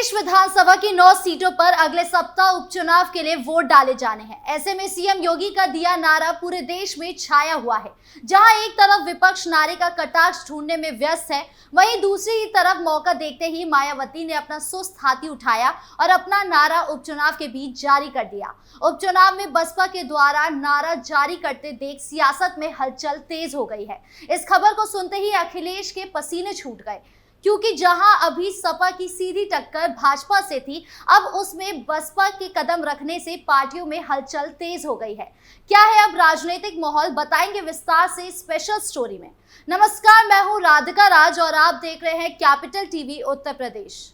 प्रदेश विधानसभा की 9 सीटों पर अगले सप्ताह उपचुनाव के लिए वोट डाले जाने हैं। ऐसे में सीएम योगी का दिया नारा पूरे देश में छाया हुआ है। जहां एक तरफ विपक्ष नारे का कटाक्ष ढूंढने में व्यस्त है, वहीं दूसरी ही तरफ मौका देखते ही मायावती ने अपना सुस्त हाथी उठाया और अपना नारा उपचुनाव के बीच जारी कर दिया। उपचुनाव में बसपा के द्वारा नारा जारी करते देख सियासत में हलचल तेज हो गई है। इस खबर को सुनते ही अखिलेश के पसीने छूट गए, क्योंकि जहां अभी सपा की सीधी टक्कर भाजपा से थी, अब उसमें बसपा के कदम रखने से पार्टियों में हलचल तेज हो गई है। क्या है अब राजनीतिक माहौल, बताएंगे विस्तार से स्पेशल स्टोरी में। नमस्कार, मैं हूं राधिका राज और आप देख रहे हैं कैपिटल टीवी उत्तर प्रदेश।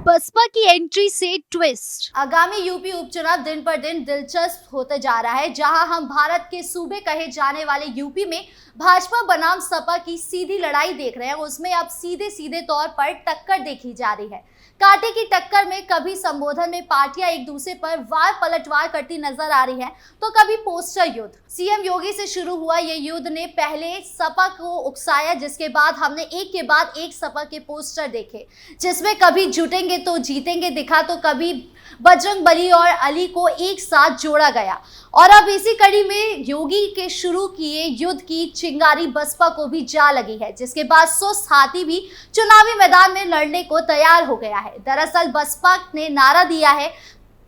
बसपा की एंट्री से ट्विस्ट। आगामी यूपी उपचुनाव दिन पर दिन दिलचस्प होते जा रहा है, जहां हम भारत के सूबे कहे जाने वाले यूपी में भाजपा बनाम सपा की सीधी लड़ाई देख रहे हैं। उसमें अब सीधे तौर पर टक्कर देखी जा रही है। कांटे की टक्कर में कभी संबोधन में पार्टियां एक दूसरे पर वार पलटवार करती नजर आ रही हैं, तो कभी पोस्टर युद्ध। सीएम योगी से शुरू हुआ ये युद्ध ने पहले सपा को उकसाया, जिसके बाद हमने एक के बाद एक सपा के पोस्टर देखे, जिसमें कभी जुटेंगे तो जीतेंगे दिखा, तो कभी बजरंगबली और अली को एक साथ जोड़ा गया। और अब इसी कड़ी में योगी के शुरू किए युद्ध की चिंगारी बसपा को भी जा लगी है, जिसके बाद सुस्त हाथी भी चुनावी मैदान में लड़ने को तैयार हो गया है। दरअसल बसपा ने नारा दिया है,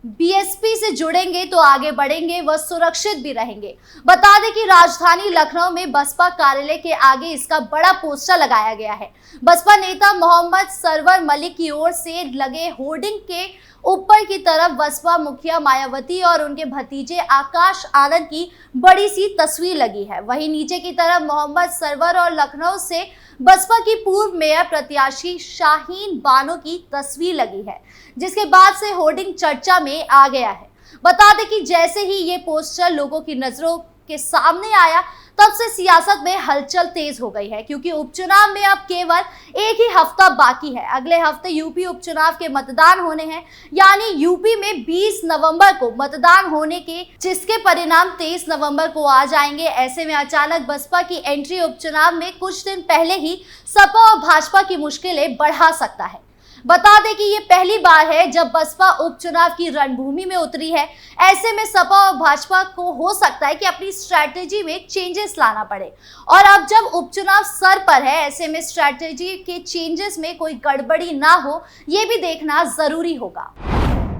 बीएसपी से जुड़ेंगे तो आगे बढ़ेंगे व सुरक्षित भी रहेंगे। बता दें कि राजधानी लखनऊ में बसपा कार्यालय के आगे इसका बड़ा पोस्टर लगाया गया है। बसपा नेता मोहम्मद सरवर मलिक की ओर से लगे होर्डिंग के ऊपर की तरफ बसपा मुखिया मायावती और उनके भतीजे आकाश आनंद की बड़ी सी तस्वीर लगी है। वहीं नीचे की तरफ मोहम्मद सरवर और लखनऊ से बसपा की पूर्व मेयर प्रत्याशी शाहीन बानो की तस्वीर लगी है, जिसके बाद से होर्डिंग चर्चा में आ गया है। बता दें कि जैसे ही ये पोस्टर लोगों की नजरों के सामने आया, तब से सियासत में हलचल तेज हो गई है, क्योंकि उपचुनाव में अब केवल एक ही हफ्ता बाकी है। अगले हफ्ते यूपी उपचुनाव के मतदान होने हैं, यानी यूपी में 20 नवंबर को मतदान होने के, जिसके परिणाम 23 नवंबर को आ जाएंगे। ऐसे में अचानक बसपा की एंट्री उपचुनाव में कुछ दिन पहले ही सपा और भाजपा की मुश्किलें बढ़ा सकता है। बता दें कि ये पहली बार है जब बसपा उपचुनाव की रणभूमि में उतरी है। ऐसे में सपा और भाजपा को हो सकता है कि अपनी स्ट्रैटेजी में चेंजेस लाना पड़े, और अब जब उपचुनाव सर पर है, ऐसे में स्ट्रैटेजी के चेंजेस में कोई गड़बड़ी ना हो, ये भी देखना जरूरी होगा।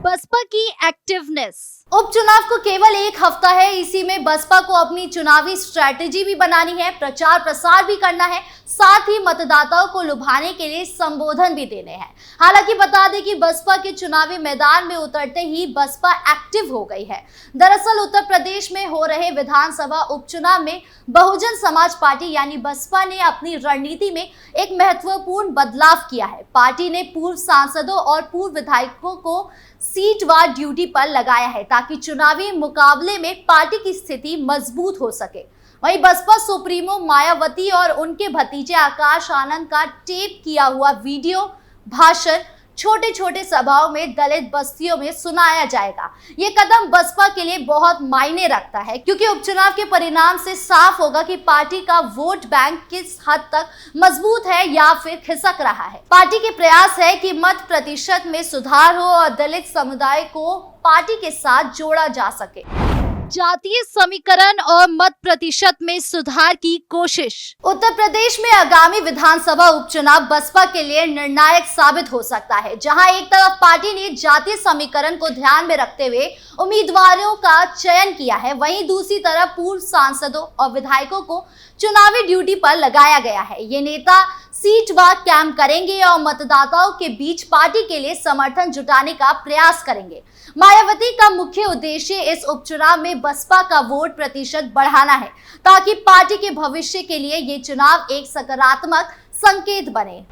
बसपा की एक्टिवनेस। उपचुनाव को केवल एक हफ्ता है, इसी में बसपा को अपनी चुनावी स्ट्रैटेजी भी बनानी है, प्रचार प्रसार भी करना है, साथ ही मतदाताओं को लुभाने के लिए संबोधन भी देने हैं। हालांकि बता दें कि बसपा के चुनावी मैदान में उतरते ही बसपा एक्टिव हो गई है। दरअसल उत्तर प्रदेश में हो रहे विधानसभा उपचुनाव में बहुजन समाज पार्टी यानी बसपा ने अपनी रणनीति में एक महत्वपूर्ण बदलाव किया है। पार्टी ने पूर्व सांसदों और पूर्व विधायकों को सीटवार ड्यूटी पर लगाया है, ताकि चुनावी मुकाबले में पार्टी की स्थिति मजबूत हो सके। वहीं बसपा सुप्रीमो मायावती और उनके भतीजे आकाश आनंद का टेप किया हुआ वीडियो भाषण छोटे छोटे सभाओं में दलित बस्तियों में सुनाया जाएगा। ये कदम बसपा के लिए बहुत मायने रखता है, क्योंकि उपचुनाव के परिणाम से साफ होगा कि पार्टी का वोट बैंक किस हद तक मजबूत है या फिर खिसक रहा है। पार्टी के प्रयास है कि मत प्रतिशत में सुधार हो और दलित समुदाय को पार्टी के साथ जोड़ा जा सके। जातीय समीकरण और मत प्रतिशत में सुधार की कोशिश। उत्तर प्रदेश में आगामी विधानसभा उपचुनाव बसपा के लिए निर्णायक साबित हो सकता है, जहां एक तरफ पार्टी ने जातीय समीकरण को ध्यान में रखते हुए उम्मीदवारों का चयन किया है, वहीं दूसरी तरफ पूर्व सांसदों और विधायकों को चुनावी ड्यूटी पर लगाया गया है। ये नेता सीटवार कैंप करेंगे और मतदाताओं के बीच पार्टी के लिए समर्थन जुटाने का प्रयास करेंगे। मायावती का मुख्य उद्देश्य इस उपचुनाव में बसपा का वोट प्रतिशत बढ़ाना है, ताकि पार्टी के भविष्य के लिए ये चुनाव एक सकारात्मक संकेत बने।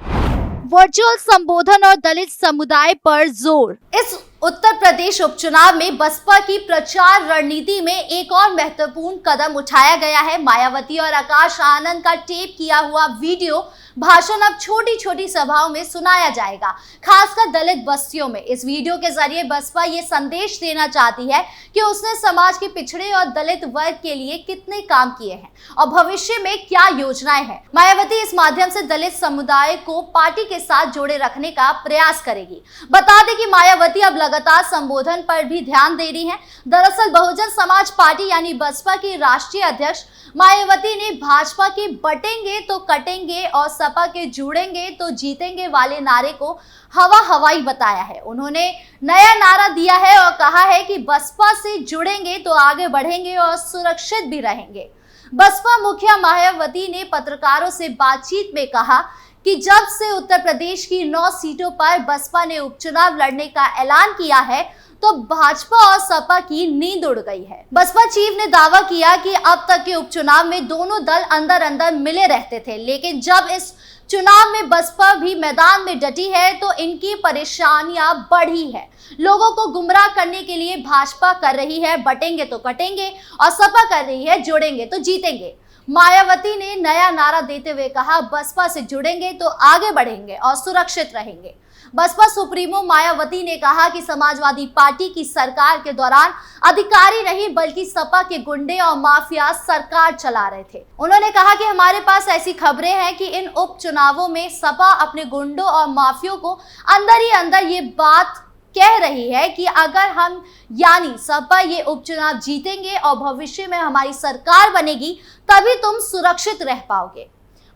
वर्चुअल संबोधन और दलित समुदाय पर जोर। इस उत्तर प्रदेश उपचुनाव में बसपा की प्रचार रणनीति में एक और महत्वपूर्ण कदम उठाया गया है। मायावती और आकाश आनंद का टेप किया हुआ वीडियो भाषण अब छोटी छोटी सभाओं में सुनाया जाएगा, खासकर दलित बस्तियों में। इस वीडियो के जरिए बसपा ये संदेश देना चाहती है कि उसने समाज के पिछड़े और दलित वर्ग के लिए कितने काम किए हैं और भविष्य में क्या योजनाएं हैं। मायावती इस माध्यम से दलित समुदाय को पार्टी के साथ जोड़े रखने का प्रयास करेगी। बता दें कि मायावती अब लगातार संबोधन पर भी ध्यान दे रही है। दरअसल बहुजन समाज पार्टी यानी बसपा की राष्ट्रीय अध्यक्ष मायावती ने भाजपा के बटेंगे तो कटेंगे और सपा के जुड़ेंगे तो जीतेंगे वाले नारे को हवाई बताया है। उन्होंने नया नारा दिया है और कहा है कि बसपा से जुड़ेंगे तो आगे बढ़ेंगे और सुरक्षित भी रहेंगे। बसपा मुखिया मायावती ने पत्रकारों से बातचीत में कहा कि जब से उत्तर प्रदेश की 9 सीटों पर बसपा ने उपचुनाव लड़ने का ऐलान किया है तो भाजपा और सपा की नींद उड़ गई है। बसपा चीफ ने दावा किया कि अब तक के उपचुनाव में दोनों दल अंदर अंदर मिले रहते थे, लेकिन जब इस चुनाव में बसपा भी मैदान में डटी है तो इनकी परेशानियां बढ़ी है। लोगों को गुमराह करने के लिए भाजपा कर रही है बटेंगे तो कटेंगे और सपा कर रही है जुड़ेंगे तो जीतेंगे। मायावती ने नया नारा देते हुए कहा, बसपा से जुड़ेंगे तो आगे बढ़ेंगे और सुरक्षित रहेंगे। बसपा सुप्रीमो मायावती ने कहा कि समाजवादी पार्टी की सरकार के दौरान अधिकारी नहीं बल्कि सपा के गुंडे और माफिया सरकार चला रहे थे। उन्होंने कहा कि हमारे पास ऐसी खबरें हैं कि इन उपचुनावों में सपा अपने गुंडों और माफियों को अंदर ही अंदर ये बात कह रही है कि अगर हम यानी सपा ये उपचुनाव जीतेंगे और भविष्य में हमारी सरकार बनेगी तभी तुम सुरक्षित रह पाओगे।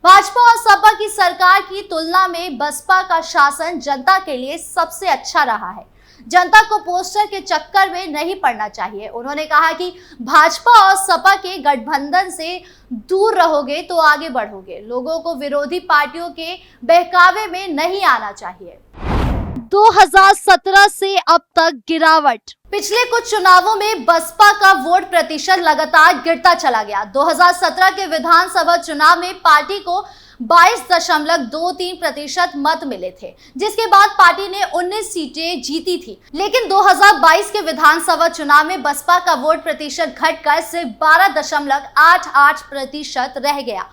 भाजपा और सपा की सरकार की तुलना में बसपा का शासन जनता के लिए सबसे अच्छा रहा है। जनता को पोस्टर के चक्कर में नहीं पड़ना चाहिए। उन्होंने कहा कि भाजपा और सपा के गठबंधन से दूर रहोगे तो आगे बढ़ोगे। लोगों को विरोधी पार्टियों के बहकावे में नहीं आना चाहिए। 2017 से अब तक गिरावट। पिछले कुछ चुनावों में बसपा का वोट प्रतिशत लगातार गिरता चला गया। 2017 के विधानसभा चुनाव में पार्टी को 22.23% मत मिले थे, जिसके बाद पार्टी ने 19 सीटें जीती थी। लेकिन 2022 के विधानसभा चुनाव में बसपा का वोट प्रतिशत घटकर सिर्फ 12.88% रह गया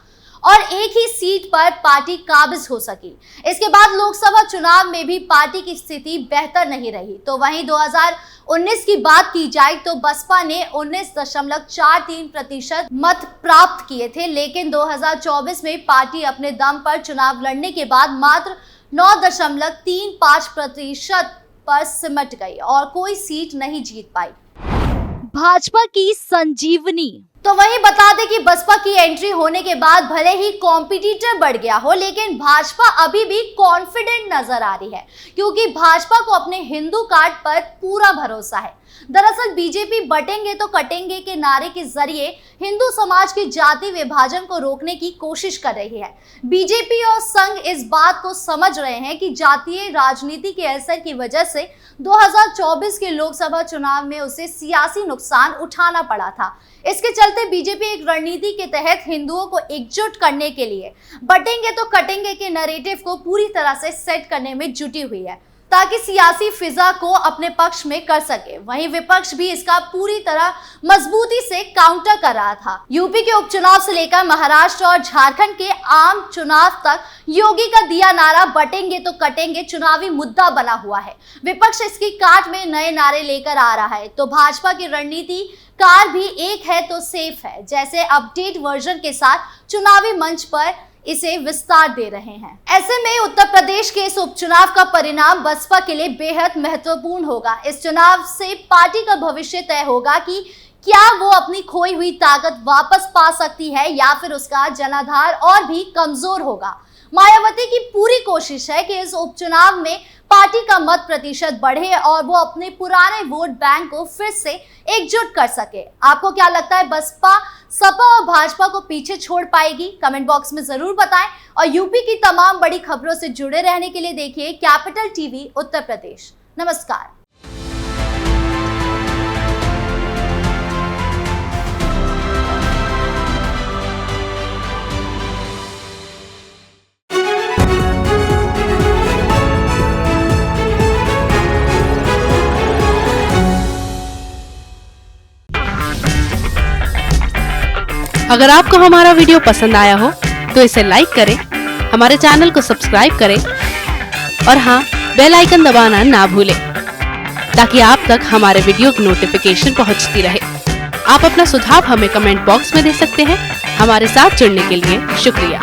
और एक ही सीट पर पार्टी काबिज हो सकी। इसके बाद लोकसभा चुनाव में भी पार्टी की स्थिति बेहतर नहीं रही। तो वहीं 2019 की बात की जाए तो बसपा ने 19.43% मत प्राप्त किए थे, लेकिन 2024 में पार्टी अपने दम पर चुनाव लड़ने के बाद मात्र 9.35% पर सिमट गई और कोई सीट नहीं जीत पाई। भाजपा की संजीवनी। तो वहीं बता दें कि बसपा की एंट्री होने के बाद भले ही कॉम्पिटिटर बढ़ गया हो, लेकिन भाजपा अभी भी कॉन्फिडेंट नजर आ रही है, क्योंकि भाजपा को अपने हिंदू कार्ड पर पूरा भरोसा है। दरअसल बीजेपी बटेंगे तो कटेंगे के नारे के जरिए हिंदू समाज के जाति विभाजन को रोकने की कोशिश कर रही है। बीजेपी और संघ इस बात को समझ रहे हैं कि जातीय राजनीति के असर की वजह से 2024 के लोकसभा चुनाव में उसे सियासी नुकसान उठाना पड़ा था। इसके चलते बीजेपी एक रणनीति के तहत हिंदुओं को एकजुट करने के लिए बटेंगे तो कटेंगे के नैरेटिव को पूरी तरह से सेट करने में जुटी हुई है, ताकि सियासी फिजा को अपने पक्ष में कर सके। वहीं विपक्ष भी इसका पूरी तरह मजबूती से काउंटर कर रहा था। यूपी के उपचुनाव से लेकर महाराष्ट्र और झारखंड के आम चुनाव तक योगी का दिया नारा बटेंगे तो कटेंगे चुनावी मुद्दा बना हुआ है। विपक्ष इसकी काट में नए नारे लेकर आ रहा है, तो भाजपा की रणनीति कार भी एक है तो सेफ है जैसे अपडेट वर्जन के साथ चुनावी मंच पर इसे विस्तार दे रहे हैं। ऐसे में उत्तर प्रदेश के इस उपचुनाव का परिणाम बसपा के लिए बेहद महत्वपूर्ण होगा। इस चुनाव से पार्टी का भविष्य तय होगा कि क्या वो अपनी खोई हुई ताकत वापस पा सकती है या फिर उसका जनाधार और भी कमजोर होगा। मायावती की पूरी कोशिश है कि इस उपचुनाव में पार्टी का मत प्रतिशत बढ़े और वो अपने पुराने वोट बैंक को फिर से एकजुट कर सके। आपको क्या लगता है, बसपा सपा और भाजपा को पीछे छोड़ पाएगी? कमेंट बॉक्स में जरूर बताएं और यूपी की तमाम बड़ी खबरों से जुड़े रहने के लिए देखिए कैपिटल टीवी उत्तर प्रदेश। नमस्कार। अगर आपको हमारा वीडियो पसंद आया हो तो इसे लाइक करें, हमारे चैनल को सब्सक्राइब करें और हाँ, बेल आइकन दबाना ना भूलें ताकि आप तक हमारे वीडियो की नोटिफिकेशन पहुंचती रहे। आप अपना सुझाव हमें कमेंट बॉक्स में दे सकते हैं। हमारे साथ जुड़ने के लिए शुक्रिया।